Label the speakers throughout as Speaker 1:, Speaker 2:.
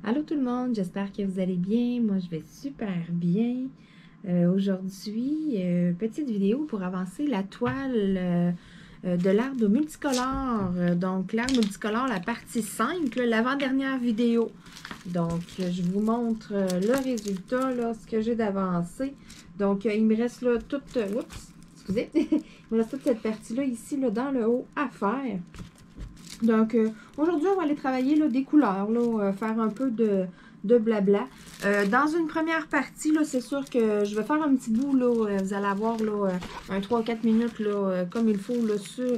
Speaker 1: Allô tout le monde, j'espère que vous allez bien. Moi, je vais super bien. Aujourd'hui, petite vidéo pour avancer la toile de l'arbre multicolore. Donc, l'arbre multicolore, la partie 5, l'avant-dernière vidéo. Donc, je vous montre le résultat, là, ce que j'ai d'avancé. Donc, il me reste là toute... oups, excusez. Il me reste toute cette partie-là ici, là, dans le haut, à faire. Donc, aujourd'hui, on va aller travailler là, des couleurs, là, faire un peu de blabla. Dans une première partie, c'est sûr que je vais faire un petit bout, là, vous allez avoir là, un 3-4 minutes là, comme il faut là, sur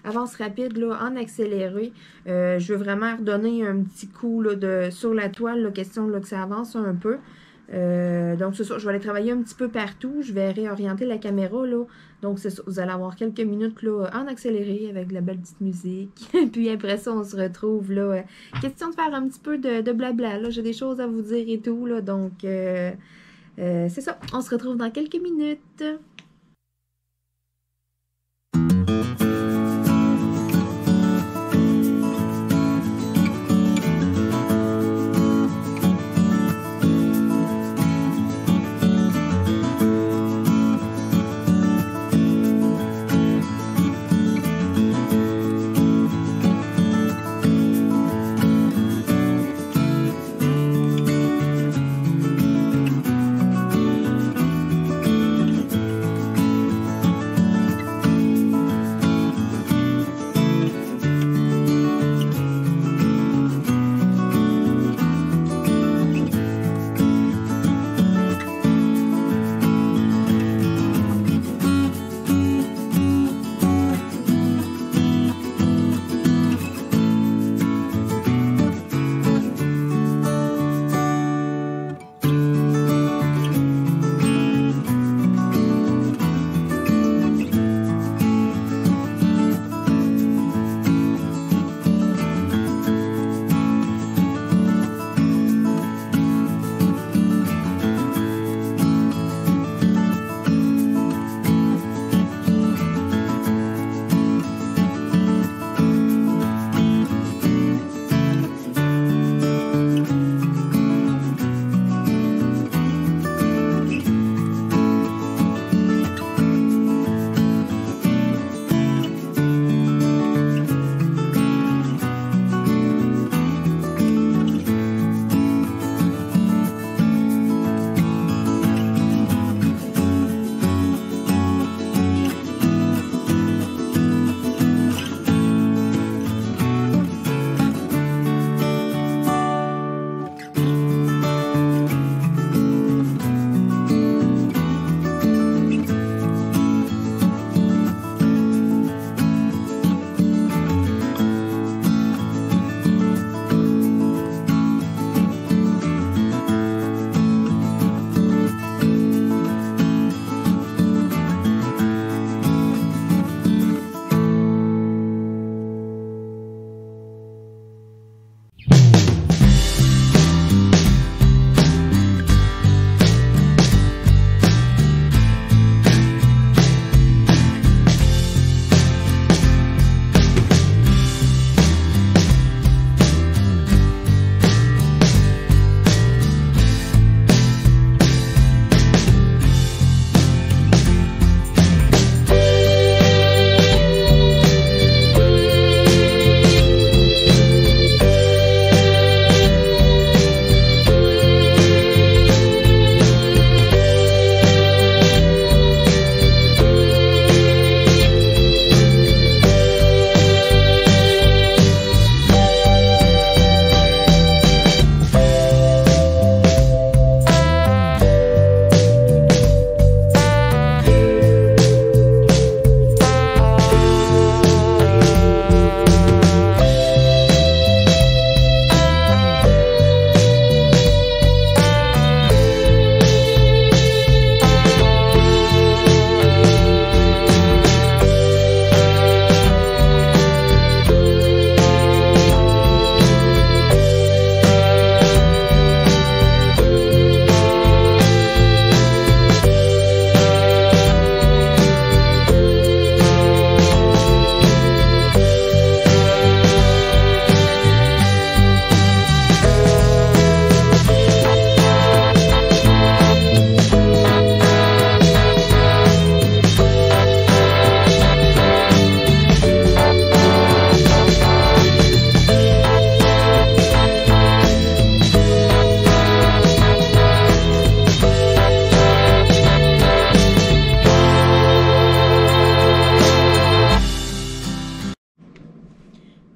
Speaker 1: avance rapide là, en accéléré. Je veux vraiment redonner un petit coup là, sur la toile, là, question là, que ça avance un peu. Donc, c'est ça, je vais aller travailler un petit peu partout. Je vais réorienter la caméra, là. Donc, c'est ça, vous allez avoir quelques minutes, là, en accéléré avec de la belle petite musique. Puis après ça, on se retrouve, là. Question de faire un petit peu de blabla, là. J'ai des choses à vous dire et tout, là. Donc, c'est ça, on se retrouve dans quelques minutes.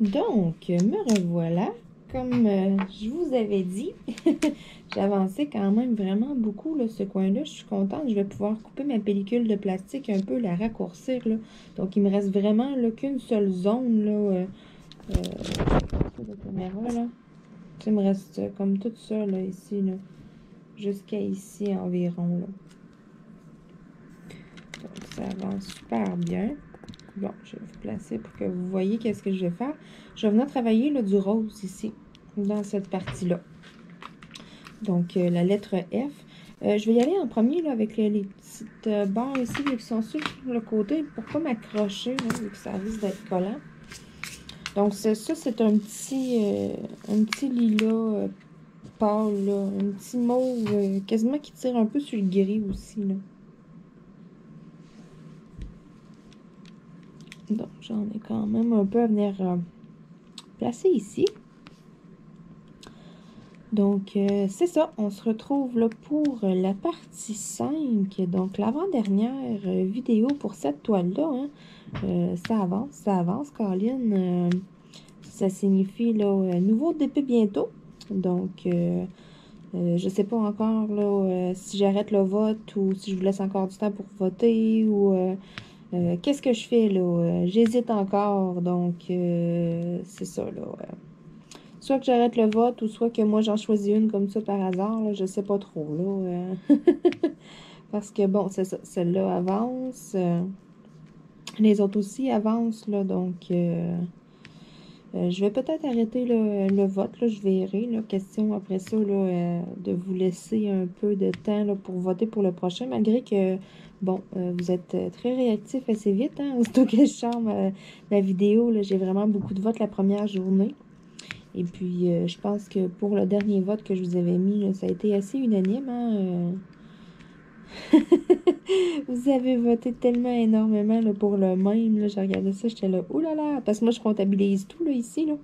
Speaker 1: Donc, me revoilà. Comme je vous avais dit, j'ai avancé quand même vraiment beaucoup, là, ce coin-là. Je suis contente. Je vais pouvoir couper ma pellicule de plastique un peu, la raccourcir, là. Donc, il me reste vraiment qu'une seule zone, là, de caméra, là. Il me reste comme tout ça, là, ici, là. Jusqu'à ici environ, là. Donc, ça avance super bien. Bon, je vais vous placer pour que vous voyez qu'est-ce que je vais faire. Je vais venir travailler là, du rose ici, dans cette partie-là. Donc, la lettre F. Je vais y aller en premier là, avec les petites barres ici qui sont sur le côté pour ne pas m'accrocher, vu que ça risque d'être collant. Donc, ça, c'est un petit lilas pâle, là, un petit mauve quasiment qui tire un peu sur le gris aussi, là. Donc, j'en ai quand même un peu à venir placer ici. Donc, c'est ça. On se retrouve là pour la partie 5. Donc, l'avant-dernière vidéo pour cette toile-là. Hein. Ça avance, Colin. Ça signifie là, nouveau DP bientôt. Donc, je sais pas encore là, si j'arrête le vote ou si je vous laisse encore du temps pour voter ou... qu'est-ce que je fais là? J'hésite encore, donc c'est ça là. Soit que j'arrête le vote ou soit que moi j'en choisis une comme ça par hasard, là, je sais pas trop là. Parce que bon, c'est ça, celle-là avance. Les autres aussi avancent là, donc je vais peut-être arrêter le vote, là, je verrai. Là, question après ça là, de vous laisser un peu de temps là, pour voter pour le prochain, malgré que, bon, vous êtes très réactifs assez vite. Hein, aussitôt que je sors ma vidéo, j'ai vraiment beaucoup de votes la première journée. Et puis, je pense que pour le dernier vote que je vous avais mis, là, ça a été assez unanime. Hein, Vous avez voté tellement énormément là, pour le même. Là, j'ai regardé ça, j'étais là, oh là là, parce que moi, je comptabilise tout là, ici. Là.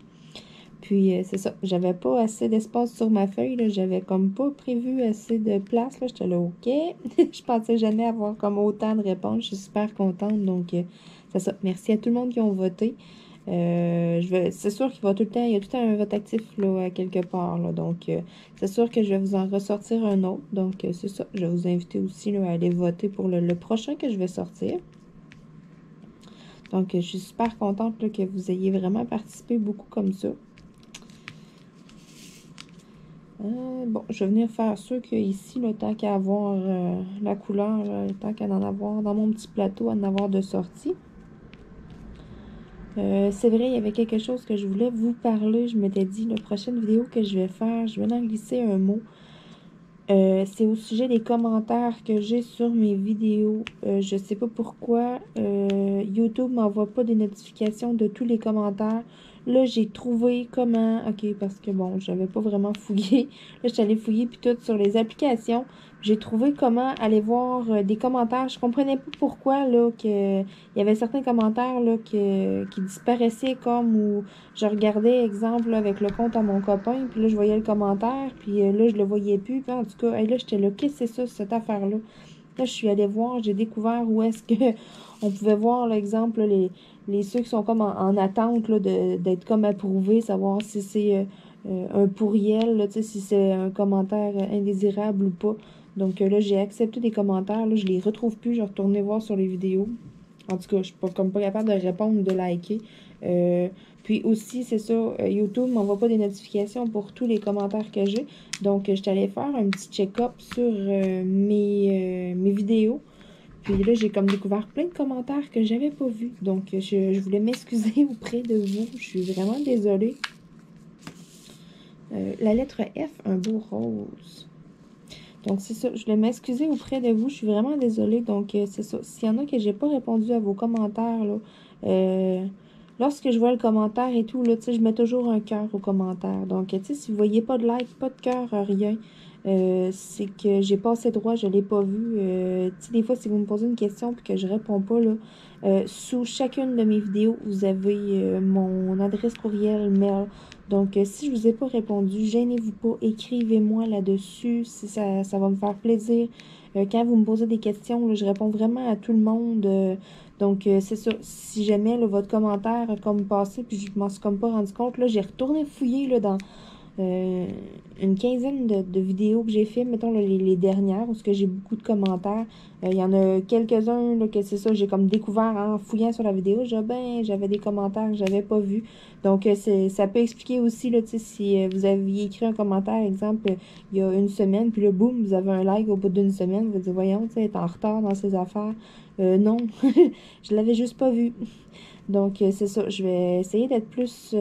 Speaker 1: Puis, c'est ça, j'avais pas assez d'espace sur ma feuille. J'avais comme pas prévu assez de place. J'étais là, OK. Je pensais jamais avoir comme autant de réponses. Je suis super contente. Donc, c'est ça. Merci à tout le monde qui ont voté. C'est sûr qu'il va tout le temps, il y a tout le temps un vote actif là, à quelque part. Là, donc, c'est sûr que je vais vous en ressortir un autre. Donc, c'est ça. Je vais vous inviter aussi là, à aller voter pour le prochain que je vais sortir. Donc, je suis super contente là, que vous ayez vraiment participé beaucoup comme ça. Bon, je vais venir faire ceux que ici, là, tant qu'à avoir la couleur, là, tant qu'à en avoir dans mon petit plateau, à en avoir de sortie. C'est vrai, il y avait quelque chose que je voulais vous parler. Je m'étais dit, la prochaine vidéo que je vais faire, je vais en glisser un mot. C'est au sujet des commentaires que j'ai sur mes vidéos. Je sais pas pourquoi YouTube m'envoie pas des notifications de tous les commentaires. Là, j'ai trouvé comment... OK, parce que bon, j'avais pas vraiment fouillé. Là, je suis allée fouiller puis tout sur les applications. J'ai trouvé comment aller voir des commentaires. Je comprenais pas pourquoi là que il y avait certains commentaires là qui disparaissaient comme ou je regardais exemple là, avec le compte à mon copain puis là je voyais le commentaire puis là je le voyais plus puis en tout cas là j'étais là qu'est-ce que c'est ça cette affaire là. Là je suis allée voir, j'ai découvert où est-ce que on pouvait voir l'exemple les ceux qui sont comme en attente là d'être comme approuvés, savoir si c'est un pourriel là, tu sais si c'est un commentaire indésirable ou pas. Donc là, j'ai accepté des commentaires. Là, je les retrouve plus. Je retournais voir sur les vidéos. En tout cas, je suis pas capable de répondre ou de liker. Puis aussi, c'est ça, YouTube ne m'envoie pas des notifications pour tous les commentaires que j'ai. Donc, je suis allée faire un petit check-up sur mes vidéos. Puis là, j'ai comme découvert plein de commentaires que j'avais pas vus. Donc, je voulais m'excuser auprès de vous. Je suis vraiment désolée. La lettre F, un beau rose. Donc, c'est ça. Je voulais m'excuser auprès de vous. Je suis vraiment désolée. Donc, c'est ça. S'il y en a que j'ai pas répondu à vos commentaires, là, lorsque je vois le commentaire et tout, là, tu sais, je mets toujours un cœur au commentaire. Donc, tu sais, si vous voyez pas de like, pas de cœur, rien, c'est que j'ai pas assez droit, je l'ai pas vu. Tu sais, des fois, si vous me posez une question et que je réponds pas, là, sous chacune de mes vidéos, vous avez mon adresse courriel, mail. Donc, si je vous ai pas répondu, gênez-vous pas, écrivez-moi là-dessus, si ça va me faire plaisir Quand vous me posez des questions, là, je réponds vraiment à tout le monde. Donc, c'est ça. Si jamais là, votre commentaire a comme passé, puis je m'en suis comme pas rendu compte, là, j'ai retourné fouiller là, dans euh, une quinzaine de vidéos que j'ai fait, mettons là, les dernières, parce que j'ai beaucoup de commentaires. Il y en a quelques-uns là, que c'est ça, j'ai comme découvert en fouillant sur la vidéo. J'avais des commentaires que j'avais pas vus. Donc, ça peut expliquer aussi, là, tu sais, si vous aviez écrit un commentaire, exemple, il y a une semaine, puis là, boum, vous avez un like au bout d'une semaine, vous dites, voyons, tu sais, elle est en retard dans ses affaires. Non, je l'avais juste pas vu. Donc, c'est ça, je vais essayer d'être plus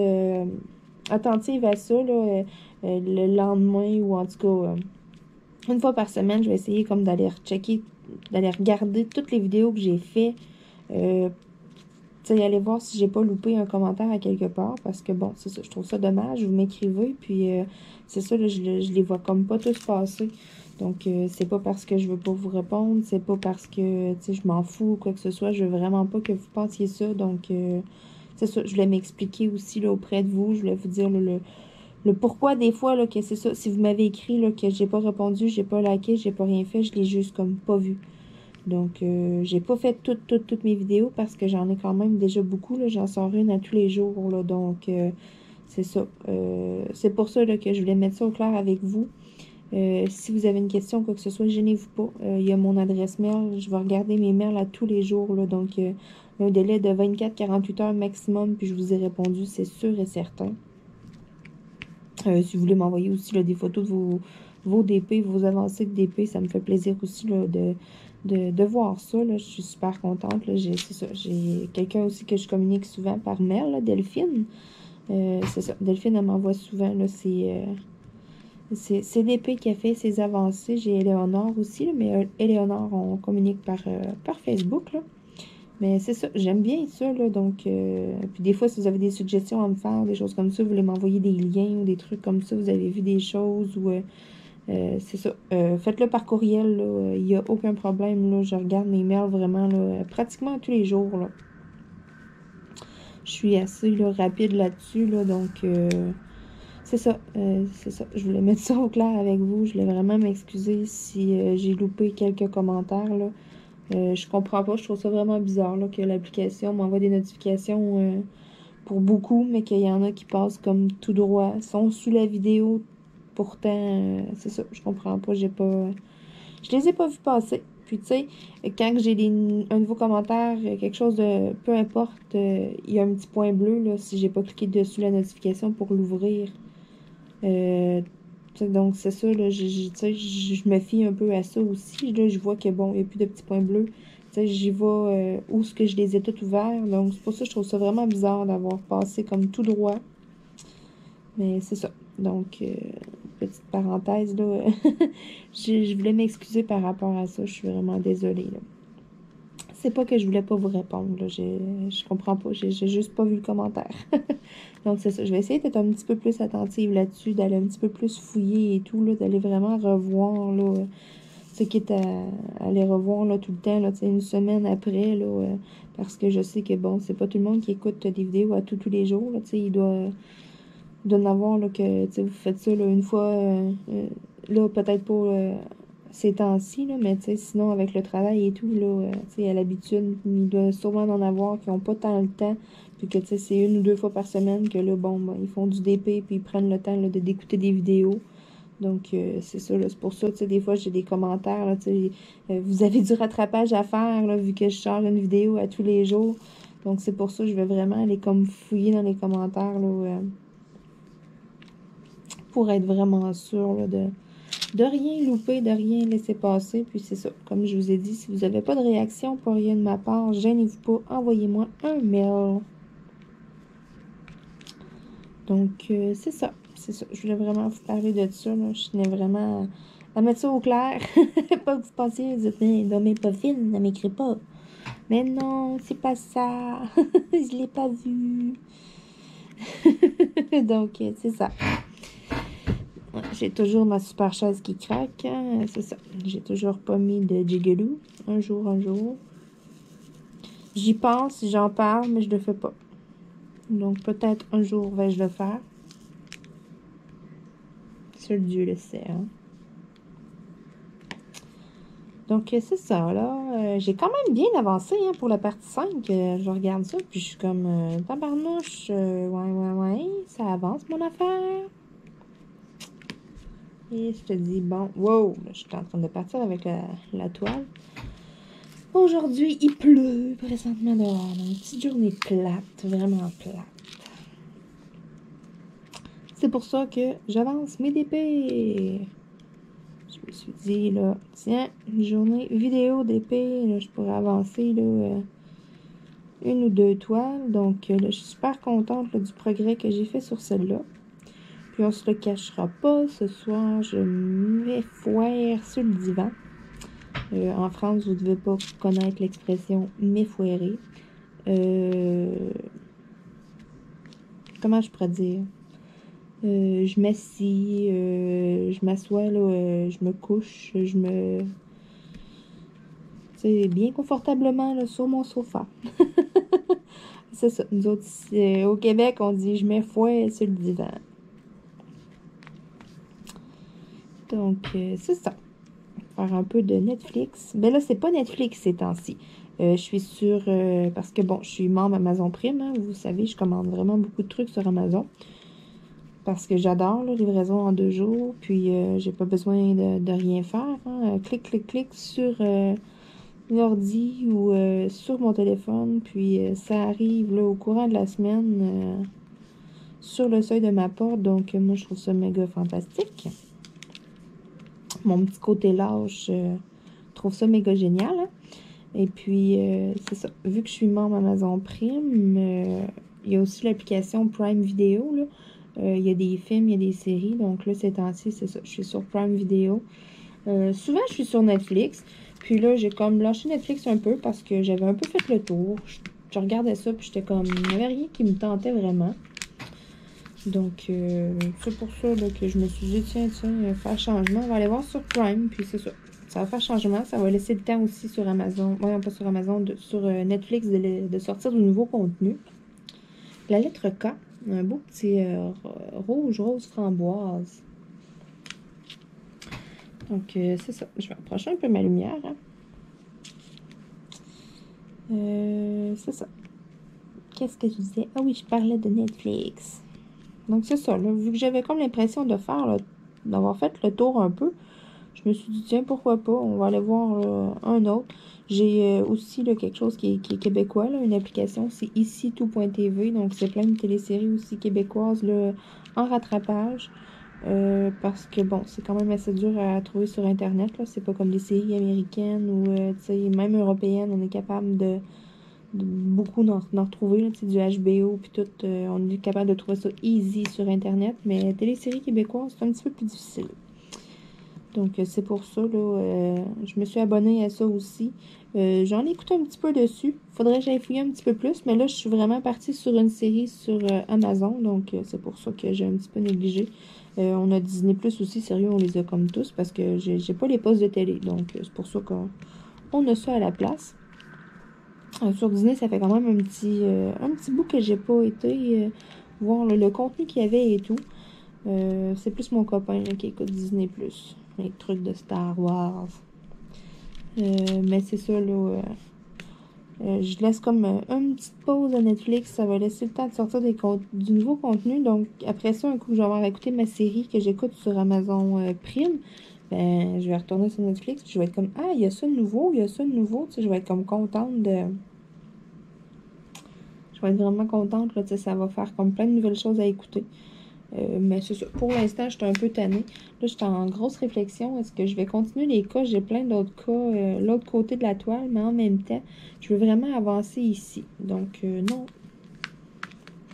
Speaker 1: attentive à ça, là, le lendemain, ou en tout cas, une fois par semaine, je vais essayer comme d'aller rechecker, d'aller regarder toutes les vidéos que j'ai fait. Tu sais, aller voir si j'ai pas loupé un commentaire à quelque part, parce que bon, c'est ça, je trouve ça dommage, vous m'écrivez, puis c'est ça, là, je les vois comme pas tous passer. Donc, c'est pas parce que je veux pas vous répondre, c'est pas parce que, tu sais, je m'en fous ou quoi que ce soit, je veux vraiment pas que vous pensiez ça, donc, c'est ça, je voulais m'expliquer aussi, là, auprès de vous, je voulais vous dire, là, le pourquoi des fois, là, que c'est ça, si vous m'avez écrit, là, que j'ai pas répondu, j'ai pas liké, j'ai pas rien fait, je l'ai juste comme pas vu. Donc, j'ai pas fait toutes mes vidéos parce que j'en ai quand même déjà beaucoup, là. J'en sors une à tous les jours, là. Donc, c'est ça. C'est pour ça, là, que je voulais mettre ça au clair avec vous. Si vous avez une question, quoi que ce soit, gênez-vous pas. Il y a mon adresse mail. Je vais regarder mes mails à tous les jours, là. Donc, un délai de 24-48 heures maximum, puis je vous ai répondu, c'est sûr et certain. Si vous voulez m'envoyer aussi là, des photos de vos DP, vos avancées de DP, ça me fait plaisir aussi là, de voir ça. Là. Je suis super contente. C'est ça. J'ai quelqu'un aussi que je communique souvent par mail, là, Delphine. C'est ça. Delphine, elle m'envoie souvent c'est DP qui a fait ses avancées. J'ai Éléonore aussi, là, mais Éléonore, on communique par Facebook. Là. Mais c'est ça, j'aime bien ça, là, donc, puis des fois, si vous avez des suggestions à me faire, des choses comme ça, vous voulez m'envoyer des liens ou des trucs comme ça, vous avez vu des choses, ou, c'est ça, faites-le par courriel, là, il n'y a aucun problème, là, je regarde mes mails vraiment, là, pratiquement tous les jours, là. Je suis assez, là, rapide là-dessus, là, donc, c'est ça, je voulais mettre ça au clair avec vous, je voulais vraiment m'excuser si j'ai loupé quelques commentaires, là. Je comprends pas, je trouve ça vraiment bizarre là, que l'application m'envoie des notifications pour beaucoup, mais qu'il y en a qui passent comme tout droit, sont sous la vidéo. Pourtant, c'est ça, je comprends pas, je les ai pas vus passer. Puis tu sais, quand j'ai un nouveau commentaire, quelque chose de, peu importe, il y a un petit point bleu là, si j'ai pas cliqué dessus la notification pour l'ouvrir. Donc, c'est ça, là, je me fie un peu à ça aussi. Là, je vois que, bon, il n'y a plus de petits points bleus. J'y vais où ce que je les ai tous ouverts. Donc, c'est pour ça que je trouve ça vraiment bizarre d'avoir passé comme tout droit. Mais c'est ça. Donc, petite parenthèse, là. Je voulais m'excuser par rapport à ça. Je suis vraiment désolée, là. C'est pas que je voulais pas vous répondre, là. Je comprends pas. J'ai juste pas vu le commentaire. Donc, c'est ça. Je vais essayer d'être un petit peu plus attentive là-dessus, d'aller un petit peu plus fouiller et tout, là, d'aller vraiment revoir, là, ce qui est à aller revoir, là, tout le temps, là, tu sais, une semaine après, là, parce que je sais que, bon, c'est pas tout le monde qui écoute des vidéos à tous les jours, là, tu sais, il doit en avoir, là, que, tu sais, vous faites ça, là, une fois, là, peut-être pas ces temps-ci, là, mais, tu sais, sinon, avec le travail et tout, là, tu sais, à l'habitude, il doit sûrement en avoir qui n'ont pas tant le temps, puis que, tu sais, c'est 1 ou 2 fois par semaine que, là, bon, ben, ils font du DP, puis ils prennent le temps, là, d'écouter des vidéos. Donc, c'est ça, là, c'est pour ça, tu sais, des fois, j'ai des commentaires, là, tu sais, vous avez du rattrapage à faire, là, vu que je sors une vidéo à tous les jours. Donc, c'est pour ça que je vais vraiment aller comme fouiller dans les commentaires, là, pour être vraiment sûre, là, de rien louper, de rien laisser passer. Puis c'est ça, comme je vous ai dit, si vous n'avez pas de réaction pour rien de ma part, gênez-vous pas, envoyez-moi un mail. Donc, c'est ça. C'est ça. Je voulais vraiment vous parler de ça. Là. Je tenais vraiment à mettre ça au clair. Pas que vous pensiez, vous dites, non, mais pas fine, ne m'écris pas. Mais non, c'est pas ça. Je l'ai pas vu. Donc, c'est ça. Ouais, j'ai toujours ma super chaise qui craque. Hein, c'est ça. J'ai toujours pas mis de jigaloo. Un jour, un jour. J'y pense, j'en parle, mais je le fais pas. Donc, peut-être un jour vais-je le faire. Seul Dieu le sait. Hein. Donc, c'est ça, là. J'ai quand même bien avancé hein, pour la partie 5. Je regarde ça, puis je suis comme tabarnouche. Ouais, ça avance mon affaire. Et je te dis, bon, wow, là, je suis en train de partir avec la toile. Aujourd'hui, il pleut présentement dehors. Une petite journée plate, vraiment plate. C'est pour ça que j'avance mes DP. Je me suis dit, là, tiens, une journée vidéo d'épée, là, je pourrais avancer, là, une ou deux toiles. Donc, là, je suis super contente là, du progrès que j'ai fait sur celle-là. Puis, on se le cachera pas. Ce soir, je m'effoire sur le divan. En France, vous ne devez pas connaître l'expression m'effoirer. Comment je pourrais dire? Je m'assis, je m'assois, là, je me couche, je me... C'est bien confortablement là, sur mon sofa. C'est ça. Nous autres, ici, au Québec, on dit je mets fouet sur le divan. Donc, c'est ça. Faire un peu de Netflix. Ben là, c'est pas Netflix ces temps-ci. Je suis sur... parce que, bon, je suis membre Amazon Prime. Hein, vous savez, je commande vraiment beaucoup de trucs sur Amazon. Parce que j'adore la livraison en 2 jours. Puis, j'ai pas besoin de rien faire. Hein. Clic sur... l'ordi ou sur mon téléphone, puis ça arrive là, au courant de la semaine sur le seuil de ma porte, donc moi je trouve ça méga fantastique. Mon petit côté lâche trouve ça méga génial. Hein? Et puis c'est ça, vu que je suis membre Amazon Prime, il y a aussi l'application Prime Video, là. Il y a des films, il y a des séries, donc là ces temps-ci c'est ça, je suis sur Prime Video. Souvent je suis sur Netflix. Puis là, j'ai comme lâché Netflix un peu parce que j'avais un peu fait le tour. Je regardais ça, puis j'étais comme... Il n'y avait rien qui me tentait vraiment. Donc, c'est pour ça là, que je me suis dit, tiens, faire changement. On va aller voir sur Prime, puis c'est ça. Ça va faire changement. Ça va laisser le temps aussi sur Amazon. Ouais, pas sur Amazon, sur Netflix de sortir du nouveau contenu. La lettre K. Un beau petit rouge, rose framboise. Donc, c'est ça. Je vais approcher un peu ma lumière. Hein. C'est ça. Qu'est-ce que je disais? Ah oui, je parlais de Netflix. Donc, c'est ça. Là, vu que j'avais comme l'impression d'avoir fait le tour un peu, je me suis dit, tiens, pourquoi pas? On va aller voir un autre. J'ai aussi là, quelque chose qui est québécois, là, une application. C'est ici tout.tv. Donc, c'est plein de téléséries aussi québécoises là, en rattrapage. Parce que, bon, c'est quand même assez dur à trouver sur Internet. Là. C'est pas comme des séries américaines ou, tu sais, même européennes. On est capable de beaucoup d'en retrouver. Là, du HBO, puis tout. On est capable de trouver ça easy sur Internet. Mais téléséries québécoises, c'est un petit peu plus difficile. Donc, c'est pour ça, là, je me suis abonnée à ça aussi. J'en ai écouté un petit peu dessus. Faudrait que j'aille fouiller un petit peu plus. Mais là, je suis vraiment partie sur une série sur Amazon. Donc, c'est pour ça que j'ai un petit peu négligé. On a Disney Plus aussi, sérieux, on les a comme tous parce que j'ai pas les postes de télé. Donc, c'est pour ça qu'on a ça à la place. Sur Disney, ça fait quand même un petit bout que j'ai pas été voir le contenu qu'il y avait et tout. C'est plus mon copain là, qui écoute Disney Plus. Les trucs de Star Wars. Mais c'est ça, là. Je laisse comme une petite pause à Netflix. Ça va laisser le temps de sortir du nouveau contenu. Donc, après ça, un coup, je vais avoir écouté ma série que j'écoute sur Amazon Prime. Ben, je vais retourner sur Netflix. Puis je vais être comme, ah, il y a ça de nouveau, il y a ça de nouveau. Tu sais, je vais être comme contente de... Je vais être vraiment contente. Là, tu sais, ça va faire comme plein de nouvelles choses à écouter. Mais c'est ça. Pour l'instant, j'étais un peu tannée. Là, j'étais en grosse réflexion. Est-ce que je vais continuer les cas? J'ai plein d'autres cas l'autre côté de la toile, mais en même temps, je veux vraiment avancer ici. Donc, non.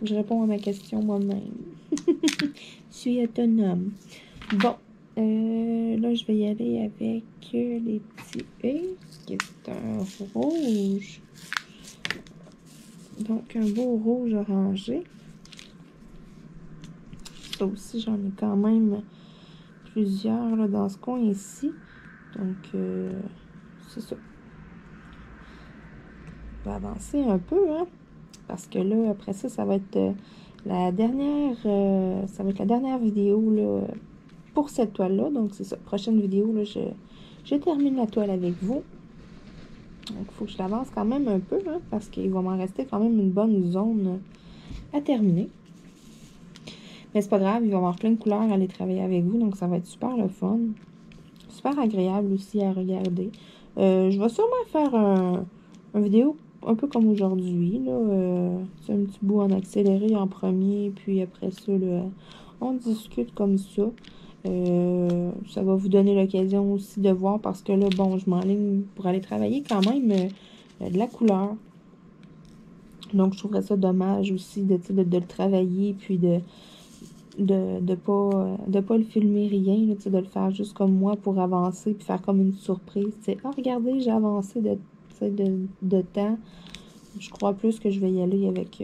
Speaker 1: Je réponds à ma question moi-même. Je suis autonome. Bon. Là, je vais y aller avec les petits E, qui est un rouge. Donc, un beau rouge orangé. Ça aussi, j'en ai quand même plusieurs là, dans ce coin ici. Donc, c'est ça. On va avancer un peu, hein? Parce que là, après ça, ça va être la dernière vidéo là, pour cette toile-là. Donc, c'est ça. Prochaine vidéo, là, je je termine la toile avec vous. Donc, il faut que je l'avance quand même un peu, hein, parce qu'il va m'en rester quand même une bonne zone à terminer. Mais c'est pas grave, il va y avoir plein de couleurs à aller travailler avec vous, donc ça va être super le fun. Super agréable aussi à regarder. Je vais sûrement faire une vidéo un peu comme aujourd'hui, là. C'est un petit bout en accéléré en premier, puis après ça, là, on discute comme ça. Ça va vous donner l'occasion aussi de voir parce que là, bon, je m'enligne pour aller travailler quand même de la couleur. Donc, je trouverais ça dommage aussi de le travailler puis de pas le filmer rien, là, de le faire juste comme moi pour avancer puis faire comme une surprise. T'sais. Ah, regardez, j'ai avancé de temps. Je crois plus que je vais y aller avec...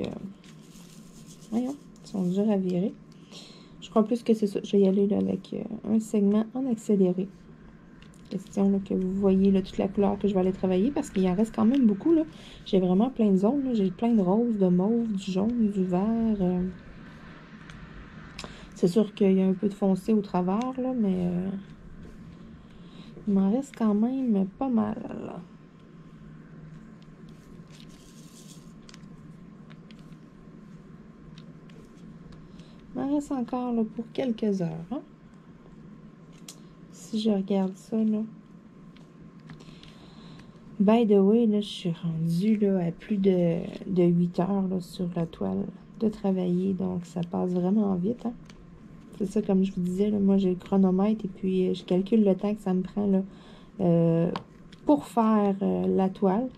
Speaker 1: voyons, ils sont durs à virer. Je crois plus que c'est ça. Je vais y aller là, avec un segment en accéléré. Question là, que vous voyez là, toute la couleur que je vais aller travailler parce qu'il en reste quand même beaucoup. J'ai vraiment plein de zones. J'ai plein de roses, de mauve, du jaune, du vert. C'est sûr qu'il y a un peu de foncé au travers, là, mais il m'en reste quand même pas mal. Là. Il m'en reste encore là, pour quelques heures. Hein? Si je regarde ça, là. By the way, là, je suis rendue là, à plus de 8 heures là, sur la toile de travailler. Donc, ça passe vraiment vite. Hein? C'est ça, comme je vous disais, là, moi, j'ai le chronomètre et puis je calcule le temps que ça me prend là, pour faire la toile.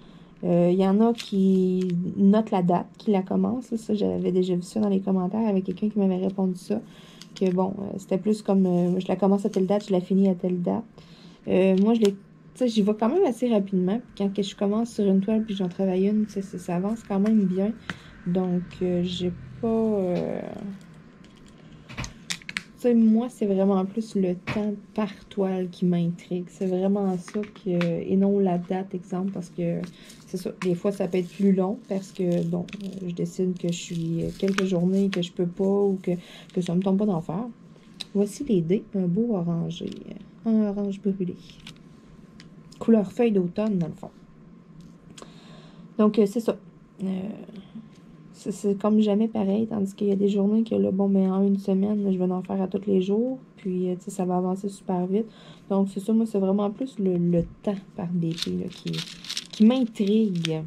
Speaker 1: Il y en a qui notent la date, qui la commencent. Là, ça, j'avais déjà vu ça dans les commentaires avec quelqu'un qui m'avait répondu ça. Que bon, c'était plus comme je la commence à telle date, je la finis à telle date. Moi, j'y vais quand même assez rapidement. Puis quand je commence sur une toile puis j'en travaille une, ça avance quand même bien. Donc, j'ai pas... moi, c'est vraiment plus le temps par toile qui m'intrigue. C'est vraiment ça et non la date, exemple, parce que c'est ça. Des fois, ça peut être plus long parce que, bon, je décide que je suis quelques journées que je peux pas ou que ça me tombe pas d'en faire. Voici les dés, un beau orangé, un orange brûlé. Couleur feuille d'automne, dans le fond. Donc, c'est ça. C'est comme jamais pareil, tandis qu'il y a des journées que là, bon, mais en une semaine, je vais en faire à tous les jours, puis, tu sais, ça va avancer super vite. Donc, c'est ça, moi, c'est vraiment plus le temps par BP là, qui m'intrigue,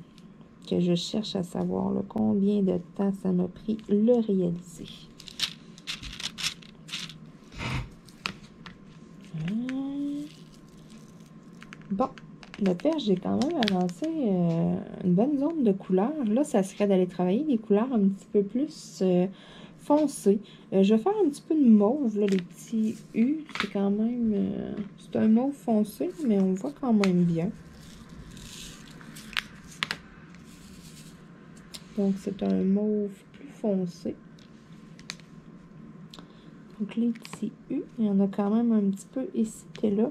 Speaker 1: que je cherche à savoir là, combien de temps ça m'a pris le réaliser. Bon. Le perche, j'ai quand même avancé une bonne zone de couleurs. Là, ça serait d'aller travailler des couleurs un petit peu plus foncées. Je vais faire un petit peu de mauve, là, les petits U. C'est quand même... c'est un mauve foncé, mais on voit quand même bien. Donc, c'est un mauve plus foncé. Donc, les petits U, il y en a quand même un petit peu ici et là.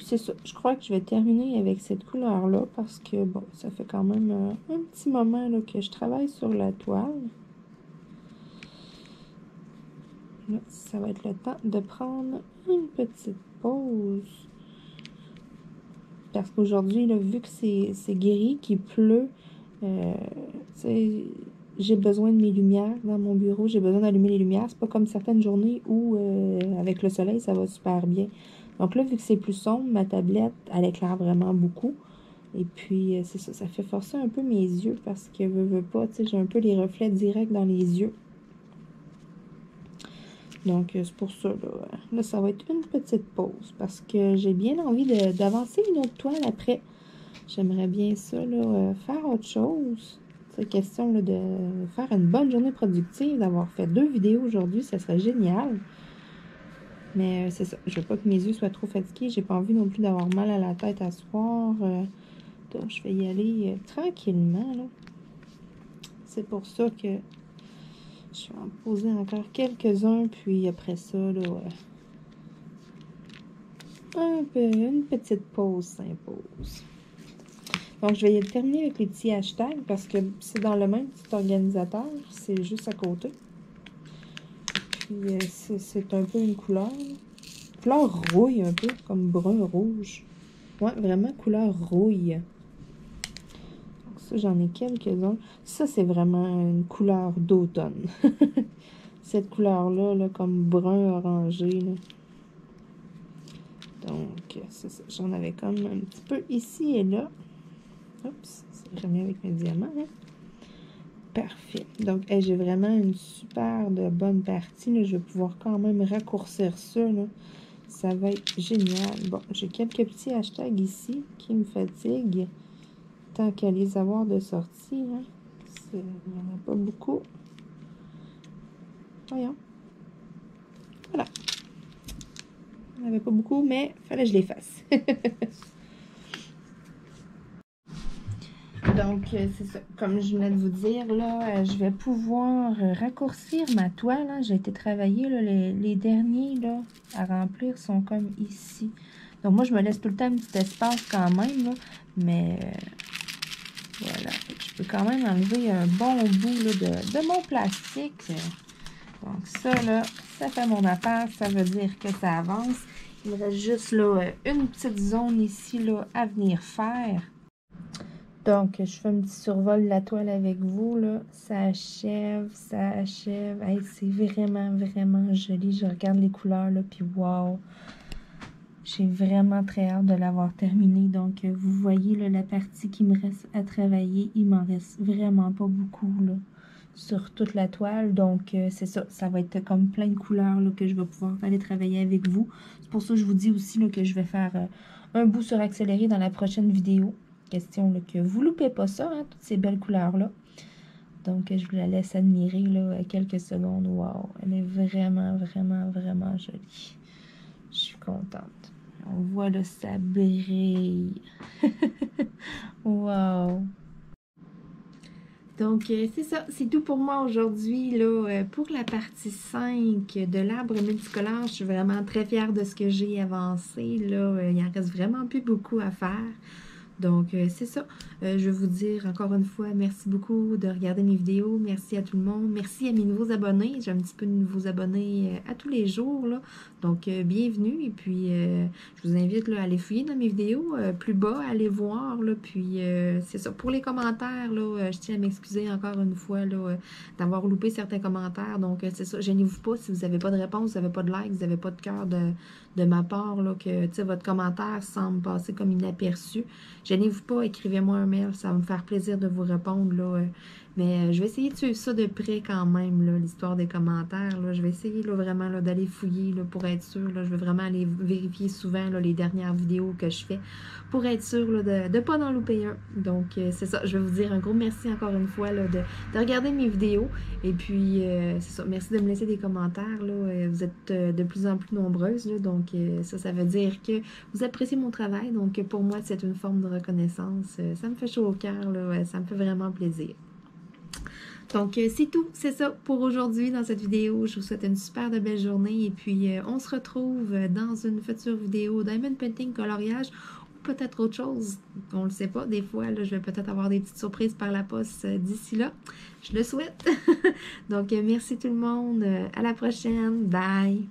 Speaker 1: C'est ça. Je crois que je vais terminer avec cette couleur-là parce que, bon, ça fait quand même un petit moment là, que je travaille sur la toile. Là, ça va être le temps de prendre une petite pause. Parce qu'aujourd'hui, vu que c'est gris, qu'il pleut, j'ai besoin de mes lumières dans mon bureau. J'ai besoin d'allumer les lumières. C'est pas comme certaines journées où, avec le soleil, ça va super bien. Donc là, vu que c'est plus sombre, ma tablette, elle éclaire vraiment beaucoup. Et puis, c'est ça, ça fait forcer un peu mes yeux parce que, veux pas, tu sais, j'ai un peu les reflets directs dans les yeux. Donc, c'est pour ça, là, ça va être une petite pause parce que j'ai bien envie d'avancer une autre toile après. J'aimerais bien ça, là, faire autre chose. C'est question là, de faire une bonne journée productive, d'avoir fait 2 vidéos aujourd'hui, ça serait génial. Mais c'est ça, je veux pas que mes yeux soient trop fatigués. J'ai pas envie non plus d'avoir mal à la tête à soir. Donc, je vais y aller tranquillement, là. C'est pour ça que je vais en poser encore quelques-uns. Puis après ça, là, une petite pause s'impose. Donc, je vais y terminer avec les petits hashtags parce que c'est dans le même petit organisateur. C'est juste à côté. Puis, c'est un peu une couleur. Couleur rouille un peu, comme brun-rouge. Ouais, vraiment couleur rouille. Donc ça, j'en ai quelques-uns. Ça, c'est vraiment une couleur d'automne. Cette couleur-là, là, comme brun-orangé, là. Donc, c'est ça. J'en avais comme un petit peu ici et là. Oups, c'est jamais avec mes diamants, hein? Parfait. Donc, hey, j'ai vraiment une super de bonne partie. Là. Je vais pouvoir quand même raccourcir ça. Là. Ça va être génial. Bon, j'ai quelques petits hashtags ici qui me fatiguent. Tant qu'à les avoir de sortie. Hein. Il n'y en a pas beaucoup. Voyons. Voilà. Il n'y en avait pas beaucoup, mais il fallait que je les fasse. Donc, c'est ça. Comme je venais de vous dire, là, je vais pouvoir raccourcir ma toile. Hein. J'ai été travailler, là, les derniers là, à remplir sont comme ici. Donc, moi, je me laisse tout le temps un petit espace quand même, là, mais voilà. Je peux quand même enlever un bon bout là, de mon plastique. Donc, ça, là, ça fait mon affaire. Ça veut dire que ça avance. Il me reste juste là, une petite zone ici là, à venir faire. Donc, je fais un petit survol de la toile avec vous, là. Ça achève, ça achève. Hey, c'est vraiment, vraiment joli. Je regarde les couleurs, là, puis wow! J'ai vraiment très hâte de l'avoir terminé. Donc, vous voyez, là, la partie qui me reste à travailler, il m'en reste vraiment pas beaucoup, là, sur toute la toile. Donc, c'est ça. Ça va être comme plein de couleurs, là, que je vais pouvoir aller travailler avec vous. C'est pour ça que je vous dis aussi, là, que je vais faire un bout sur accéléré dans la prochaine vidéo. Question là, que vous loupez pas ça, hein, toutes ces belles couleurs-là. Donc, je vous la laisse admirer là, à quelques secondes. Wow, elle est vraiment, vraiment, vraiment jolie. Je suis contente. On voit là, ça brille. Wow. Donc, c'est ça. C'est tout pour moi aujourd'hui. Là, pour la partie 5 de l'arbre multicolore, je suis vraiment très fière de ce que j'ai avancé. Là, il en reste vraiment plus beaucoup à faire. Donc, c'est ça. Je vais vous dire encore une fois, merci beaucoup de regarder mes vidéos. Merci à tout le monde. Merci à mes nouveaux abonnés. J'ai un petit peu de nouveaux abonnés à tous les jours. Là. Donc, bienvenue. Et puis, je vous invite là, à aller fouiller dans mes vidéos. Plus bas, à aller voir. Là. Puis, c'est ça. Pour les commentaires, là, je tiens à m'excuser encore une fois là, d'avoir loupé certains commentaires. Donc, c'est ça. Gênez-vous pas si vous n'avez pas de réponse, vous n'avez pas de like, vous n'avez pas de cœur de ma part, là, que votre commentaire semble passer comme inaperçu. Gênez-vous pas, écrivez-moi un mail, ça va me faire plaisir de vous répondre, là. Mais je vais essayer de suivre ça de près quand même, là, l'histoire des commentaires, là. Je vais essayer, là, vraiment, là, d'aller fouiller, là, pour être sûr, là. Je vais vraiment aller vérifier souvent, là, les dernières vidéos que je fais pour être sûr, là, de ne pas en louper un. Donc, c'est ça. Je vais vous dire un gros merci encore une fois, là, de regarder mes vidéos. Et puis, c'est ça. Merci de me laisser des commentaires, là. Vous êtes de plus en plus nombreuses, là. Donc, ça veut dire que vous appréciez mon travail. Donc, pour moi, c'est une forme de reconnaissance. Ça me fait chaud au cœur, là. Ça me fait vraiment plaisir. Donc, c'est tout. C'est ça pour aujourd'hui dans cette vidéo. Je vous souhaite une super de belle journée. Et puis, on se retrouve dans une future vidéo Diamond Painting coloriage ou peut-être autre chose. On ne le sait pas. Des fois, là, je vais peut-être avoir des petites surprises par la poste d'ici là. Je le souhaite. Donc, merci tout le monde. À la prochaine. Bye.